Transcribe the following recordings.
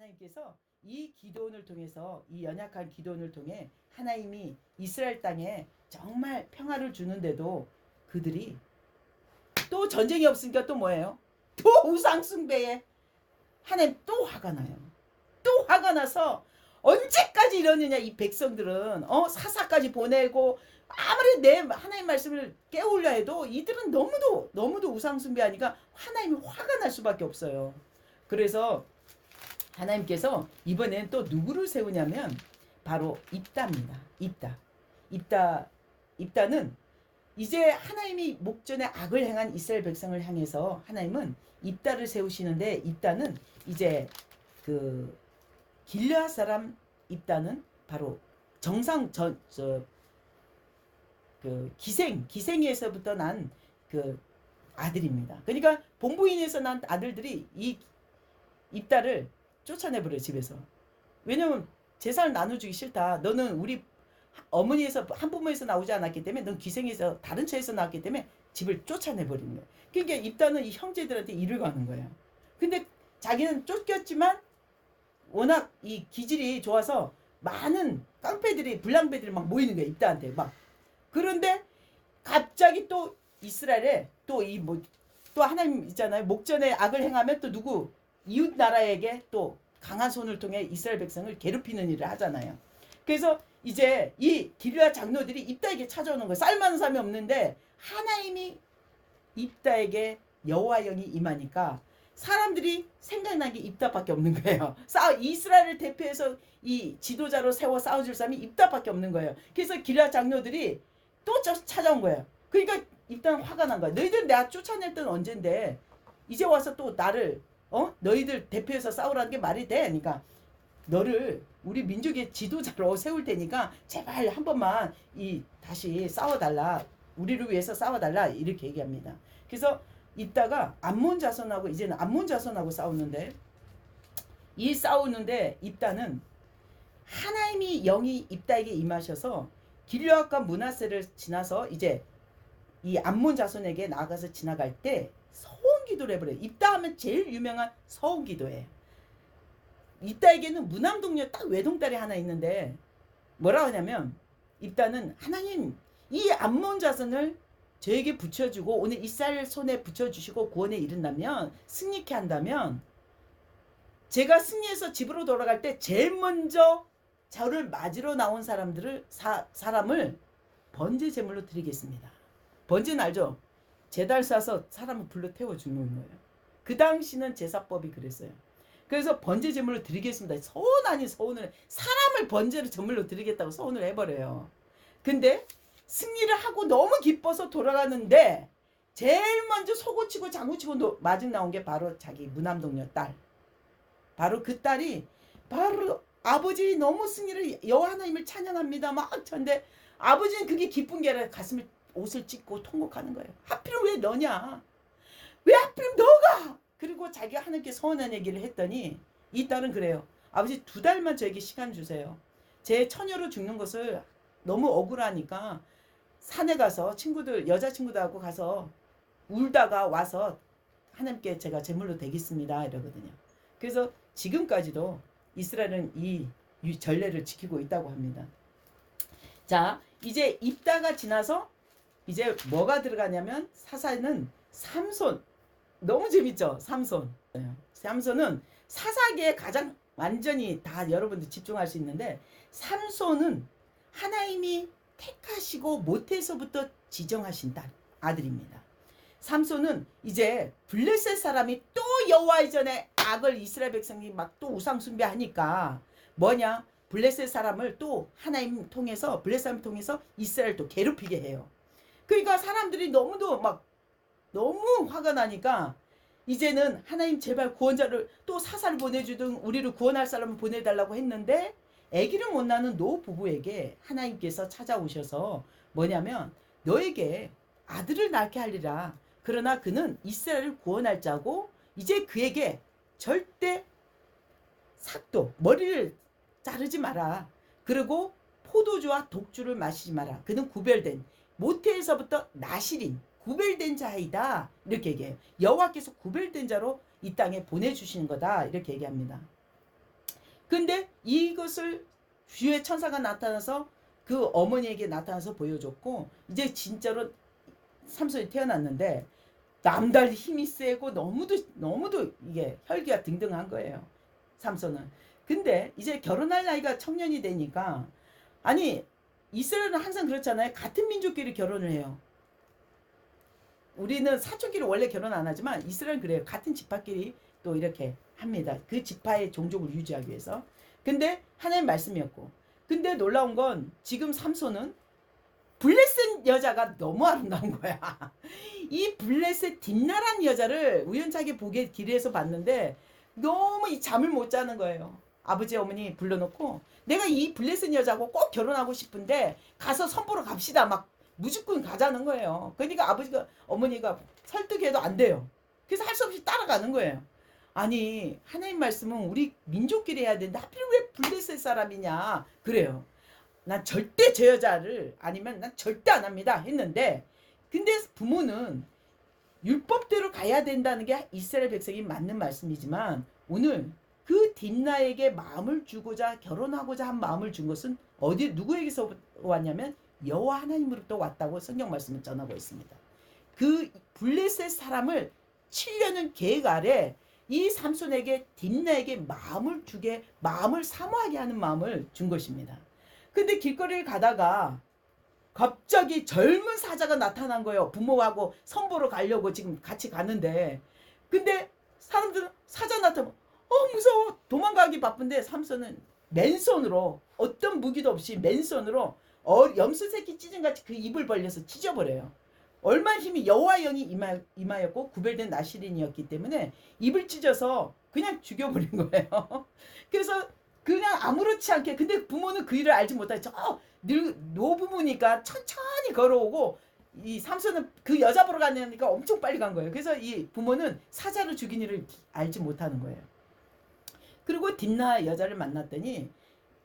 하나님께서 이 기도원을 통해서, 이 연약한 기도원을 통해 하나님이 이스라엘 땅에 정말 평화를 주는데도 그들이 또 전쟁이 없으니까 또 뭐예요? 또 우상 숭배에 하나님 또 화가 나요. 또 화가 나서 언제까지 이러느냐, 이 백성들은 사사까지 보내고 아무리 내 하나님 말씀을 깨우려 해도 이들은 너무도 우상 숭배하니까 하나님이 화가 날 수밖에 없어요. 그래서 하나님께서 이번엔 또 누구를 세우냐면 바로 입다입니다. 입다는 이제 하나님이 목전에 악을 행한 이스라엘 백성을 향해서 하나님은 입다를 세우시는데, 입다는 이제 그 길르앗 사람 입다는 바로 정상 그 기생에서부터 난 그 아들입니다. 그러니까 본부인에서 난 아들들이 이 입다를 쫓아내버려요, 집에서. 왜냐면 재산을 나눠주기 싫다. 너는 우리 어머니에서 한 부모에서 나오지 않았기 때문에, 넌 기생에서 다른 처에서 나왔기 때문에 집을 쫓아내버리는 거예요. 그러니까 입다는 이 형제들한테 일을 가는 거예요. 근데 자기는 쫓겼지만 워낙 이 기질이 좋아서 많은 깡패들이, 불량배들이 막 모이는 거예요, 입다한테 막. 그런데 갑자기 또 이스라엘에 또 또 하나님 있잖아요. 목전에 악을 행하면 또 누구 이웃 나라에게 또 강한 손을 통해 이스라엘 백성을 괴롭히는 일을 하잖아요. 그래서 이제 이 길르앗 장로들이 입다에게 찾아오는 거예요. 쌀만한 사람이 없는데 하나님이 입다에게 여호와 영이 임하니까 사람들이 생각난 게 입다밖에 없는 거예요. 이스라엘을 대표해서 이 지도자로 세워 싸워줄 사람이 입다밖에 없는 거예요. 그래서 길르앗 장로들이 또 찾아온 거예요. 그러니까 입다는 화가 난 거야. 너희들 내가 쫓아낼 때는 언젠데 이제 와서 또 나를 너희들 대표해서 싸우라는 게 말이 돼? 그러니까 너를 우리 민족의 지도자로 세울 테니까 제발 한 번만 다시 싸워달라. 우리를 위해서 싸워달라. 이렇게 얘기합니다. 그래서 이따가 암몬 자손하고, 이제는 암몬 자손하고 싸우는데, 이 싸우는데 입다는 하나님이 영이 입다에게 임하셔서 길르앗과 므낫세를 지나서 이제 이 암몬 자손에게 나가서 지나갈 때 서원 기도를 해버려요. 입다 하면 제일 유명한 서원 기도예요. 입다에게는 무남동녀 딱 외동딸이 하나 있는데 뭐라고 하냐면, 입다는 하나님 이 암몬 자손을 저에게 붙여주고 오늘 이스라엘 손에 붙여주시고 구원에 이른다면, 승리케 한다면 제가 승리해서 집으로 돌아갈 때 제일 먼저 저를 맞으러 나온 사람을 번제 제물로 드리겠습니다. 번제는 알죠? 제달 쏴서 사람을 불러 태워 주는 거예요. 그 당시는 제사법이 그랬어요. 그래서 번제 제물로 드리겠습니다. 서운 아닌 서운을, 사람을 번제로 제물로 드리겠다고 서운을 해버려요. 근데 승리를 하고 너무 기뻐서 돌아가는데 제일 먼저 소고치고 장구치고 마중 나온 게 바로 자기 무남동녀 딸. 바로 그 딸이 바로 아버지 너무 승리를, 여호와 하나님을 찬양합니다 막 하는데 아버지는 그게 기쁜 게 아니라 가슴에 옷을 찢고 통곡하는 거예요. 하필이면 왜 너냐? 왜 하필이면 너가? 그리고 자기가 하나님께 서운한 얘기를 했더니 이 딸은 그래요. 아버지 2달만 저에게 시간 주세요. 제 처녀로 죽는 것을 너무 억울하니까 산에 가서 여자친구들하고 가서 울다가 와서 하나님께 제가 제물로 드리겠습니다 이러거든요. 그래서 지금까지도 이스라엘은 이 전례를 지키고 있다고 합니다. 자, 이제 입다가 지나서 이제 뭐가 들어가냐면, 사사는 삼손. 너무 재밌죠? 삼손은 사사기에 가장 완전히 다 여러분들 집중할 수 있는데, 삼손은 하나님이 택하시고 모태에서부터 지정하신 아들입니다. 삼손은 이제 블레셋 사람이 또 여호와의 전에 악을, 이스라엘 백성이 막 또 우상 숭배하니까 뭐냐, 블레셋 사람을 또 하나님 통해서, 블레셋 사람을 통해서 이스라엘 또 괴롭히게 해요. 그러니까 사람들이 너무 화가 나니까 이제는 하나님 제발 구원자를, 또 사사를 보내주든 우리를 구원할 사람을 보내달라고 했는데 아기를 못 낳는 노 부부에게 하나님께서 찾아오셔서 뭐냐면, 너에게 아들을 낳게 하리라. 그러나 그는 이스라엘을 구원할 자고 이제 그에게 절대 머리를 자르지 마라. 그리고 포도주와 독주를 마시지 마라. 그는 구별된, 모태에서부터 나실인 구별된 자이다. 이렇게 얘기해요. 여호와께서 구별된 자로 이 땅에 보내주시는 거다. 이렇게 얘기합니다. 근데 이것을 주의 천사가 나타나서 그 어머니에게 나타나서 보여줬고, 이제 진짜로 삼손이 태어났는데 남달리 힘이 세고 너무도 이게 혈기가 등등한 거예요, 삼손은. 근데 이제 결혼할 나이가 청년이 되니까, 아니 이스라엘은 항상 그렇잖아요. 같은 민족끼리 결혼을 해요. 우리는 사촌끼리 원래 결혼 안 하지만 이스라엘은 그래요. 같은 지파끼리 또 이렇게 합니다. 그 지파의 종족을 유지하기 위해서. 근데 하나님 말씀이었고, 근데 놀라운 건 지금 삼손은 블레셋 여자가 너무 아름다운 거야. 이 블레셋 딥나란 여자를 우연찮게 보게 길에서 봤는데 너무 이 잠을 못 자는 거예요. 아버지 어머니 불러놓고 내가 이 블레셋 여자하고 꼭 결혼하고 싶은데 가서 선보러 갑시다. 막 무조건 가자는 거예요. 그러니까 아버지가 어머니가 설득해도 안 돼요. 그래서 할 수 없이 따라가는 거예요. 아니 하나님 말씀은 우리 민족끼리 해야 되는데 하필 왜 블레셋 사람이냐 그래요. 난 절대 저 여자를 아니면 난 절대 안 합니다 했는데, 근데 부모는 율법대로 가야 된다는 게 이스라엘 백성이 맞는 말씀이지만, 오늘 그 딥나에게 마음을 주고자 결혼하고자 한 마음을 준 것은 어디 누구에게서 왔냐면 여호와 하나님으로부터 왔다고 성경 말씀을 전하고 있습니다. 그 블레셋 사람을 치려는 계획 아래 이 삼손에게 딥나에게 마음을 주게, 마음을 사모하게 하는 마음을 준 것입니다. 근데 길거리를 가다가 갑자기 젊은 사자가 나타난 거예요. 부모하고 선보러 가려고 지금 같이 가는데, 근데 사람들은 사자 나타나면 무서워 도망가기 바쁜데, 삼손은 맨손으로 어떤 무기도 없이 맨손으로 염소 새끼 찢은같이 그 입을 벌려서 찢어버려요. 얼마나 힘이, 여호와의 영이 임하였고 구별된 나시린이었기 때문에 입을 찢어서 그냥 죽여버린 거예요. 그래서 그냥 아무렇지 않게, 근데 부모는 그 일을 알지 못하고 노부모니까 천천히 걸어오고, 이 삼손은 그 여자 보러 가니까 엄청 빨리 간 거예요. 그래서 이 부모는 사자를 죽인 일을 알지 못하는 거예요. 그리고 딥나 여자를 만났더니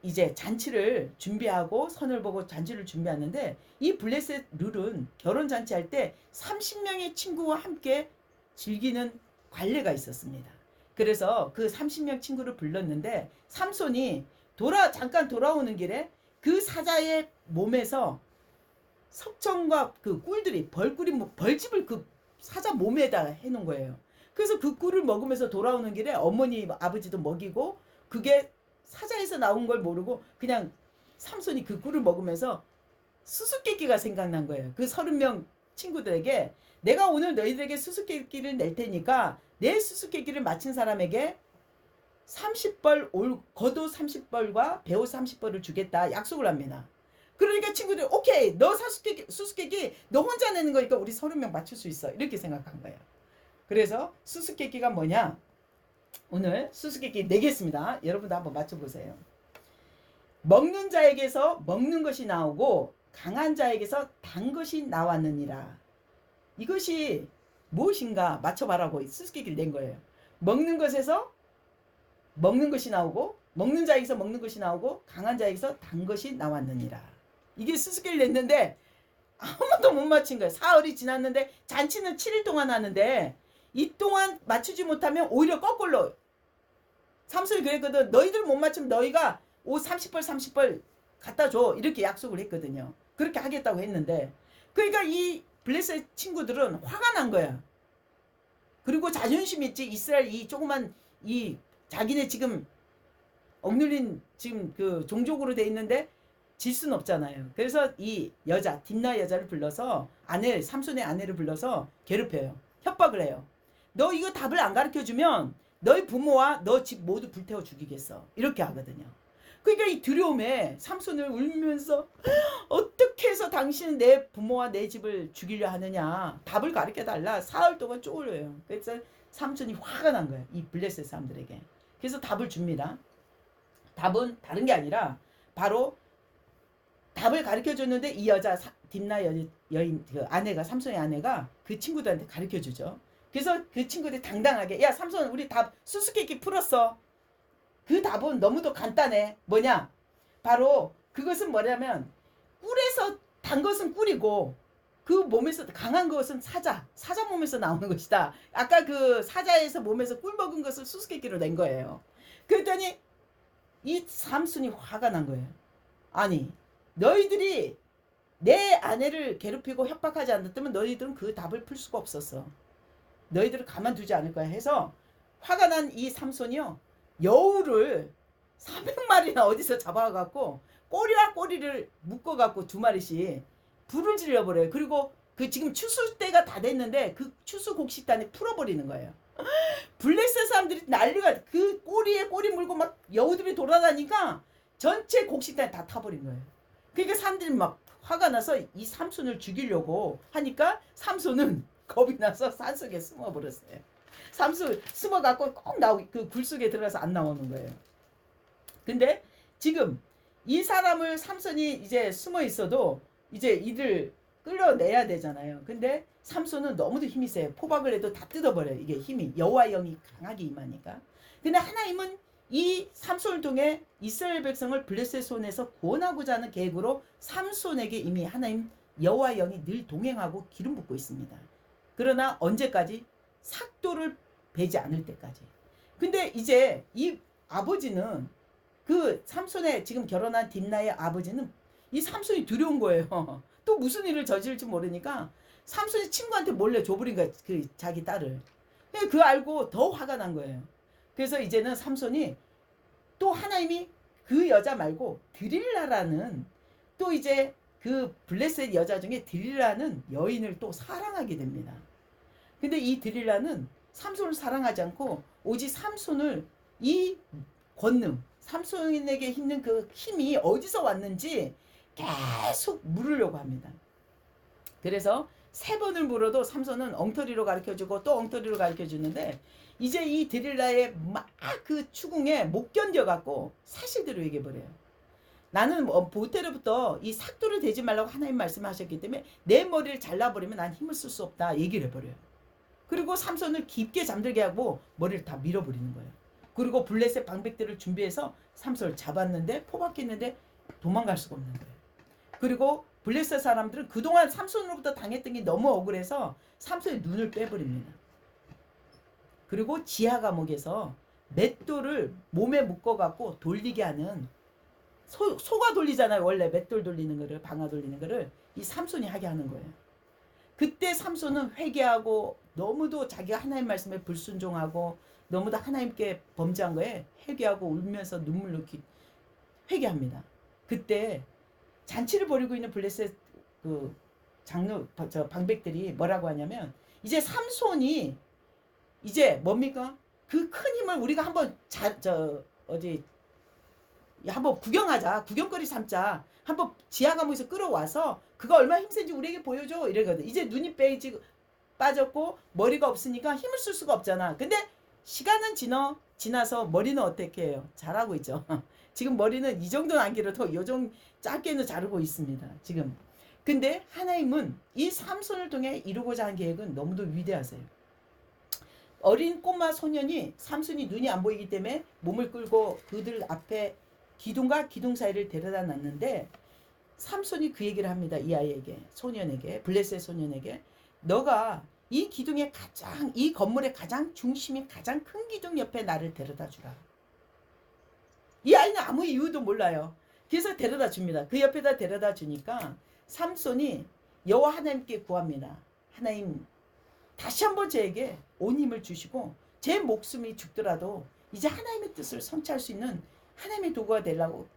이제 잔치를 준비하고 선을 보고 잔치를 준비하는데, 이 블레셋 룰은 결혼 잔치할 때 30명의 친구와 함께 즐기는 관례가 있었습니다. 그래서 그 30명 친구를 불렀는데, 삼손이 잠깐 돌아오는 길에 그 사자의 몸에서 석청과 그 꿀들이 벌집을 그 사자 몸에다 해놓은 거예요. 그래서 그 꿀을 먹으면서 돌아오는 길에 어머니 아버지도 먹이고, 그게 사자에서 나온 걸 모르고 그냥 삼손이 그 꿀을 먹으면서 수수께끼가 생각난 거예요. 그 30명 친구들에게 내가 오늘 너희들에게 수수께끼를 낼 테니까 내 수수께끼를 맞힌 사람에게 30벌 겉옷 30벌과 배옷 30벌을 주겠다 약속을 합니다. 그러니까 친구들이 오케이, 너 수수께끼 너 혼자 내는 거니까 우리 30명 맞출 수 있어, 이렇게 생각한 거예요. 그래서 수수께끼가 뭐냐, 오늘 수수께끼 내겠습니다. 여러분도 한번 맞춰보세요. 먹는 자에게서 먹는 것이 나오고 강한 자에게서 단 것이 나왔느니라. 이것이 무엇인가 맞춰봐라고 수수께끼를 낸 거예요. 먹는 것에서 먹는 것이 나오고, 먹는 자에게서 먹는 것이 나오고, 강한 자에게서 단 것이 나왔느니라. 이게 수수께끼를 냈는데 아무도 못 맞힌 거예요. 사흘이 지났는데 잔치는 7일 동안 하는데 이 동안 맞추지 못하면 오히려 거꾸로 삼손이 그랬거든. 너희들 못 맞추면 너희가 옷 30벌 갖다 줘, 이렇게 약속을 했거든요. 그렇게 하겠다고 했는데, 그러니까 이 블레셋 친구들은 화가 난 거야. 그리고 자존심 있지. 이스라엘 이 조그만 이 자기네 지금 억눌린 지금 그 종족으로 돼 있는데 질 수는 없잖아요. 그래서 이 여자 딥나 여자를 불러서 삼손의 아내를 불러서 괴롭혀요. 협박을 해요. 너 이거 답을 안 가르쳐주면 너희 부모와 너 집 모두 불태워 죽이겠어, 이렇게 하거든요. 그러니까 이 두려움에 삼손을 울면서 어떻게 해서 당신은 내 부모와 내 집을 죽이려 하느냐, 답을 가르쳐달라. 사흘 동안 쪼으려요. 그래서 삼손이 화가 난 거예요, 이 블레셋 사람들에게. 그래서 답을 줍니다. 답은 다른 게 아니라 바로 답을 가르쳐줬는데, 이 여자 딥나 여인 그 아내가, 삼손의 아내가 그 친구들한테 가르쳐주죠. 그래서 그 친구들이 당당하게, 야 삼손 우리 답 수수께끼 풀었어. 그 답은 너무도 간단해. 뭐냐, 바로 그것은 뭐냐면 꿀에서 단 것은 꿀이고 그 몸에서 강한 것은 사자 몸에서 나오는 것이다. 아까 그 사자에서 몸에서 꿀 먹은 것을 수수께끼로 낸 거예요. 그랬더니 이 삼손이 화가 난 거예요. 아니, 너희들이 내 아내를 괴롭히고 협박하지 않았다면 너희들은 그 답을 풀 수가 없었어. 너희들을 가만두지 않을 거야 해서 화가 난 이 삼손이요, 여우를 300마리나 어디서 잡아갖고 꼬리와 꼬리를 묶어갖고 2마리씩 불을 질려버려요. 그리고 그 지금 추수 때가 다 됐는데 그 추수 곡식단에 풀어버리는 거예요. 블레셋 사람들이 난리가, 그 꼬리에 꼬리 물고 막 여우들이 돌아다니까 전체 곡식단에 다 타버린 거예요. 그러니까 사람들이 막 화가 나서 이 삼손을 죽이려고 하니까 삼손은 겁이 나서 산속에 숨어버렸어요. 삼손 숨어갖고 꼭 그 굴 속에 들어가서 안 나오는 거예요. 근데 지금 이 사람을 삼손이 이제 숨어 있어도 이제 이를 끌어내야 되잖아요. 근데 삼손은 너무도 힘이 세요. 포박을 해도 다 뜯어버려요. 이게 힘이, 여호와 영이 강하게 임하니까. 근데 하나님은 이 삼손을 통해 이스라엘 백성을 블레셋 손에서 구원하고자 하는 계획으로 삼손에게 이미 하나님 여호와 영이 늘 동행하고 기름 붓고 있습니다. 그러나 언제까지? 삭도를 베지 않을 때까지. 근데 이제 이 아버지는, 그 삼손의 지금 결혼한 딥나의 아버지는 이 삼손이 두려운 거예요. 또 무슨 일을 저지를지 모르니까 삼손이 친구한테 몰래 줘버린 거야, 그 자기 딸을. 그거 알고 더 화가 난 거예요. 그래서 이제는 삼손이 또 하나님이 그 여자 말고 드릴라라는, 또 이제 그 블레셋 여자 중에 드릴라는 여인을 또 사랑하게 됩니다. 근데 이 드릴라는 삼손을 사랑하지 않고 오직 삼손을, 이 권능, 삼손에게 있는 그 힘이 어디서 왔는지 계속 물으려고 합니다. 그래서 3번을 물어도 삼손은 엉터리로 가르쳐주고 또 엉터리로 가르쳐주는데, 이제 이 드릴라의 막 그 추궁에 못 견뎌갖고 사실대로 얘기해버려요. 나는 보태로부터 이 삭도를 대지 말라고 하나님 말씀하셨기 때문에 내 머리를 잘라버리면 난 힘을 쓸 수 없다 얘기를 해버려요. 그리고 삼손을 깊게 잠들게 하고 머리를 다 밀어버리는 거예요. 그리고 블레셋 방백들을 준비해서 삼손을 잡았는데, 포박했는데 도망갈 수가 없는 거예요. 그리고 블레셋 사람들은 그동안 삼손으로부터 당했던 게 너무 억울해서 삼손의 눈을 빼버립니다. 그리고 지하 감옥에서 맷돌을 몸에 묶어갖고 돌리게 하는, 소가 돌리잖아요. 원래 맷돌 돌리는 거를, 방아 돌리는 거를 이 삼손이 하게 하는 거예요. 그때 삼손은 회개하고, 너무도 자기가 하나님 말씀에 불순종하고 너무도 하나님께 범죄한 거에 회개하고 울면서 눈물로 회개합니다. 그때 잔치를 벌이고 있는 블레셋 그 장로, 방백들이 뭐라고 하냐면, 이제 삼손이 이제 뭡니까? 그 큰 힘을 우리가 한번 한번 구경하자, 구경거리 삼자, 한번 지하 감옥에서 끌어와서 그가 얼마나 힘센지 우리에게 보여줘, 이러거든. 이제 눈이 빠졌고 머리가 없으니까 힘을 쓸 수가 없잖아. 근데 시간은 지나서 머리는 어떻게 해요? 잘하고 있죠. 지금 머리는 이 정도는 안 길어도 요정 짧게는 자르고 있습니다, 지금. 근데 하나님은 이 삼손을 통해 이루고자 한 계획은 너무도 위대하세요. 어린 꼬마 소년이, 삼손이 눈이 안 보이기 때문에 몸을 끌고 그들 앞에 기둥과 기둥 사이를 데려다 놨는데, 삼손이 그 얘기를 합니다. 이 아이에게, 소년에게, 블레셋 소년에게, 너가 이 기둥의 가장, 이 건물의 가장 중심인 가장 큰 기둥 옆에 나를 데려다 주라. 이 아이는 아무 이유도 몰라요. 그래서 데려다 줍니다. 그 옆에다 데려다 주니까 삼손이 여호와 하나님께 구합니다. 하나님, 다시 한번 저에게 온 힘을 주시고 제 목숨이 죽더라도 이제 하나님의 뜻을 성취할 수 있는 하나님의 도구가 되려고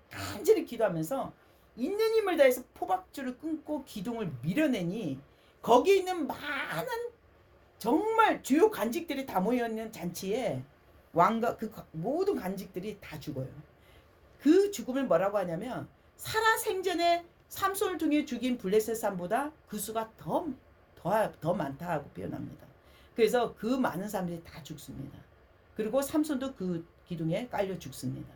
간절히 기도하면서 있는 힘을 다해서 포박줄을 끊고 기둥을 밀어내니, 거기에 있는 많은 정말 주요 간직들이 다 모여있는 잔치에 왕과 그 모든 간직들이 다 죽어요. 그 죽음을 뭐라고 하냐면, 살아생전에 삼손을 통해 죽인 블레셋 사람보다 그 수가 더 많다고 표현합니다. 그래서 그 많은 사람들이 다 죽습니다. 그리고 삼손도 그 기둥에 깔려 죽습니다.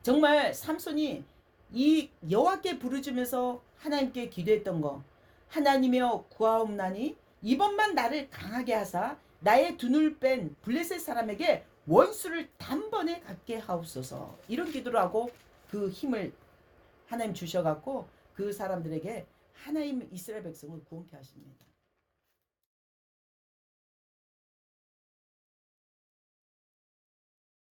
정말 삼손이 이 여호와께 부르짖으면서 하나님께 기도했던 거, 하나님이여 구하옵나니 이번만 나를 강하게 하사 나의 두 눈을 뺀 블레셋 사람에게 원수를 단번에 갖게 하옵소서, 이런 기도를 하고 그 힘을 하나님 주셔갖고 그 사람들에게 하나님 이스라엘 백성을 구원케 하십니다.